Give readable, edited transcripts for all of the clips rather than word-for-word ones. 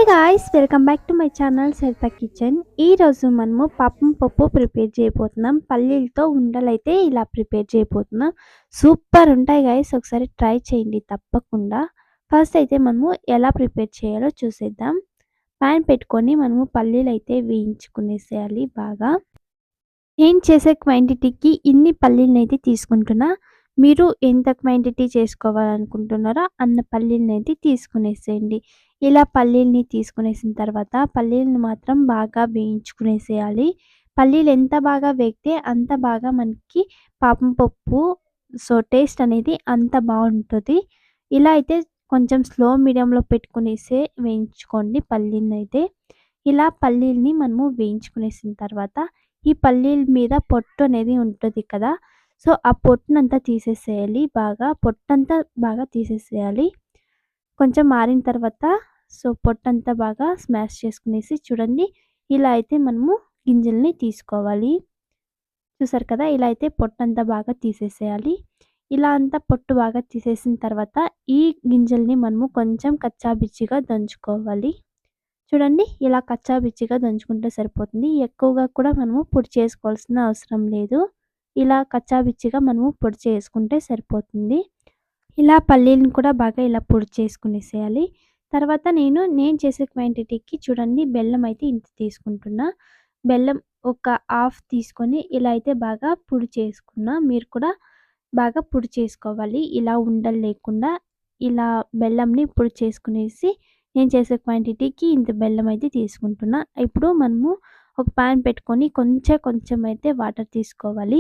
Guys, welcome back to my channel Saritha kitchen. ఈరోజు మనము పాపం పప్పు ప్రిపేర్ చేయబోతున్నాం. పల్లీలతో ఉండలైతే ఇలా ప్రిపేర్ చేయబోతున్నాం. సూపర్ ఉంటాయి గాయ్స్, ఒకసారి ట్రై చేయండి తప్పకుండా. ఫస్ట్ అయితే మనము ఎలా ప్రిపేర్ చేయాలో చూసేద్దాం. ప్యాన్ పెట్టుకొని మనము పల్లీలు అయితే వేయించుకునేసేయాలి బాగా. నేను చేసే క్వాంటిటీకి ఇన్ని పల్లీలనైతే తీసుకుంటున్నా. మీరు ఎంత క్వాంటిటీ చేసుకోవాలనుకుంటున్నారో అన్న పల్లీలనైతే తీసుకునేసేయండి. ఇలా పల్లీలని తీసుకునేసిన తర్వాత పల్లీలను మాత్రం బాగా వేయించుకునేసేయాలి. పల్లీలు ఎంత బాగా వేగితే అంత బాగా మనకి పాపం పప్పు టేస్ట్ అనేది అంత బాగుంటుంది. ఇలా అయితే కొంచెం స్లో మీడియంలో పెట్టుకునేసే వేయించుకోండి పల్లీలనైతే. ఇలా పల్లీలని మనము వేయించుకునేసిన తర్వాత ఈ పల్లీల మీద పొట్టు అనేది ఉంటుంది కదా! సో, ఆ పొట్టునంతా తీసేసేయాలి బాగా. పొట్టంతా బాగా తీసేసేయాలి. కొంచెం మారిన తర్వాత పొట్టంతా బాగా స్మాష్ చేసుకునేసి చూడండి. ఇలా అయితే మనము గింజల్ని తీసుకోవాలి. చూసారు కదా! ఇలా అయితే పొట్టంతా బాగా తీసేసేయాలి. ఇలా అంతా పొట్టు బాగా తీసేసిన తర్వాత ఈ గింజల్ని మనము కొంచెం కచ్చా బిచ్చిగా దంచుకోవాలి. చూడండి, ఇలా కచ్చా బిచ్చిగా దంచుకుంటే సరిపోతుంది. ఎక్కువగా కూడా మనము పొడి చేసుకోవాల్సిన అవసరం లేదు. ఇలా కచ్చా బిచ్చిగా మనము పొడి చేసుకుంటే సరిపోతుంది. ఇలా పల్లీలను కూడా బాగా ఇలా పొడి చేసుకునేసేయాలి. తర్వాత నేను చేసే క్వాంటిటీకి చూడండి, బెల్లం అయితే ఇంత తీసుకుంటున్నా. బెల్లం ఒక హాఫ్ తీసుకొని ఇలా అయితే బాగా పొడి చేసుకున్నా. మీరు కూడా బాగా పొడి చేసుకోవాలి. ఇలా ఉండలు లేకుండా ఇలా బెల్లంని పొడి చేసుకునేసి నేను చేసే క్వాంటిటీకి ఇంత బెల్లం అయితే తీసుకుంటున్నా. ఇప్పుడు మనము ఒక పాన్ పెట్టుకొని కొంచెం అయితే వాటర్ తీసుకోవాలి.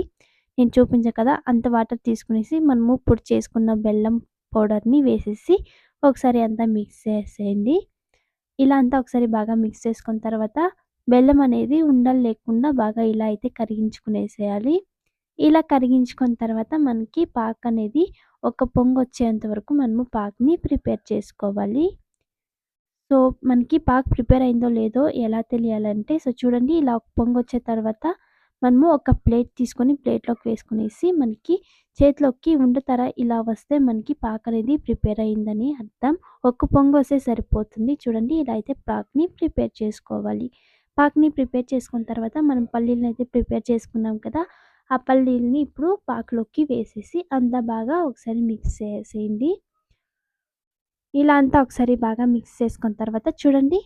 నేను చూపించా కదా! అంత వాటర్ తీసుకునేసి మనము పొడి చేసుకున్న బెల్లం పౌడర్‌ని వేసేసి ఒకసారి అంతా మిక్స్ చేసేయండి. ఇలా అంతా ఒకసారి బాగా మిక్స్ చేసుకున్న తర్వాత బెల్లం అనేది ఉండలు లేకుండా బాగా ఇలా అయితే కరిగించుకునేసేయాలి. ఇలా కరిగించుకున్న తర్వాత మనకి పాక్ అనేది ఒక పొంగొచ్చేంత వరకు మనము పాక్‌ని ప్రిపేర్ చేసుకోవాలి. మనకి పాక్ ప్రిపేర్ అయిందో లేదో ఎలా తెలియాలంటే చూడండి, ఇలా ఒక పొంగొచ్చే తర్వాత మనము ఒక ప్లేట్ తీసుకొని ప్లేట్‌లోకి వేసుకునేసి మనకి చేతిలోకి ఉండతర ఇలా వస్తే మనకి పాక్ అనేది ప్రిపేర్ అయిందని అర్థం. ఒక్క పొంగొస్తే సరిపోతుంది. చూడండి, ఇలా అయితే పాక్‌ని ప్రిపేర్ చేసుకోవాలి. పాక్‌ని ప్రిపేర్ చేసుకున్న తర్వాత మనం పల్లీలనైతే ప్రిపేర్ చేసుకున్నాం కదా! ఆ పల్లీలని ఇప్పుడు పాకులోకి వేసేసి అంతా బాగా ఒకసారి మిక్స్ చేసేయండి. ఇలా అంతా ఒకసారి బాగా మిక్స్ చేసుకున్న తర్వాత చూడండి,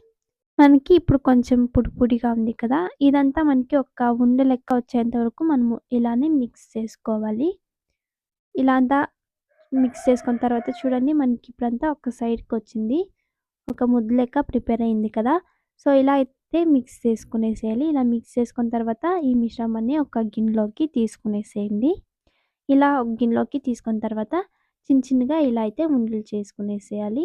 మనకి ఇప్పుడు కొంచెం పొడి పొడిగా ఉంది కదా! ఇదంతా మనకి ఒక ఉండ లెక్క వచ్చేంత వరకు మనము ఇలానే మిక్స్ చేసుకోవాలి. ఇలా అంతా మిక్స్ చేసుకున్న తర్వాత చూడండి, మనకి ఇప్పుడంతా ఒక సైడ్‌కొచ్చింది. ఒక ముద్ద లెక్క ప్రిపేర్ అయింది కదా! ఇలా అయితే మిక్స్ చేసుకునేసేయాలి. ఇలా మిక్స్ చేసుకున్న తర్వాత ఈ మిశ్రమాన్ని ఒక గిన్నెలోకి తీసుకునేసేయండి. ఇలా ఒక గిన్నెలోకి తీసుకున్న తర్వాత చిన్నగా ఇలా అయితే ఉండలు చేసుకునేసేయాలి.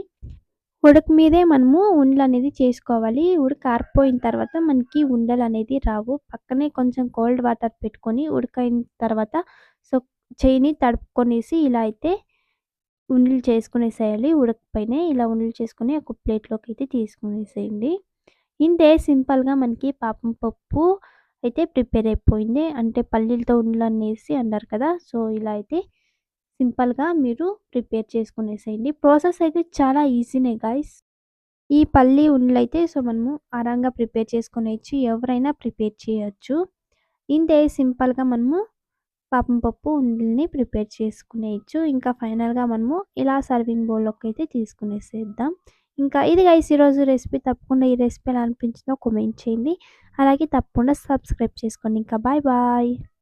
ఉడక మీదే మనము ఉండలనేది చేసుకోవాలి. ఉడక ఆరిపోయిన తర్వాత మనకి ఉండలనేది రావు. పక్కనే కొంచెం కోల్డ్ వాటర్ పెట్టుకొని ఉడకయిన తర్వాత సో, చెయ్యిని తడుపుకొనేసి ఇలా అయితే ఉండలు చేసుకునేసేయాలి. ఉడకపైనే ఇలా ఉండలు చేసుకొని ఒక ప్లేట్‌లోకి అయితే తీసుకునేసేయండి. ఇంతే, సింపుల్‌గా మనకి పాపం పప్పు అయితే ప్రిపేర్ అయిపోయింది. అంటే పల్లీలతో ఉండలనేసి అన్నారు కదా! ఇలా అయితే సింపుల్‌గా మీరు ప్రిపేర్ చేసుకునేసేయండి. ప్రాసెస్ అయితే చాలా ఈజీనే గాయ్స్. ఈ పల్లి ఉండలైతే మనము ఆరాంగా ప్రిపేర్ చేసుకునేయచ్చు. ఎవరైనా ప్రిపేర్ చేయొచ్చు. ఇంతే, సింపుల్‌గా మనము పాపం పప్పు ఉండల్ని ప్రిపేర్ చేసుకునేయచ్చు. ఇంకా ఫైనల్‌గా మనము ఇలా సర్వింగ్ బౌల్‌లోకి అయితే తీసుకునేసేద్దాం. ఇంకా ఇది గైస్ ఈరోజు రెసిపీ. తప్పకుండా ఈ రెసిపీ ఎలా అనిపించిందో కామెంట్ చేయండి. అలాగే తప్పకుండా సబ్స్క్రైబ్ చేసుకోండి. ఇంకా బాయ్ బాయ్.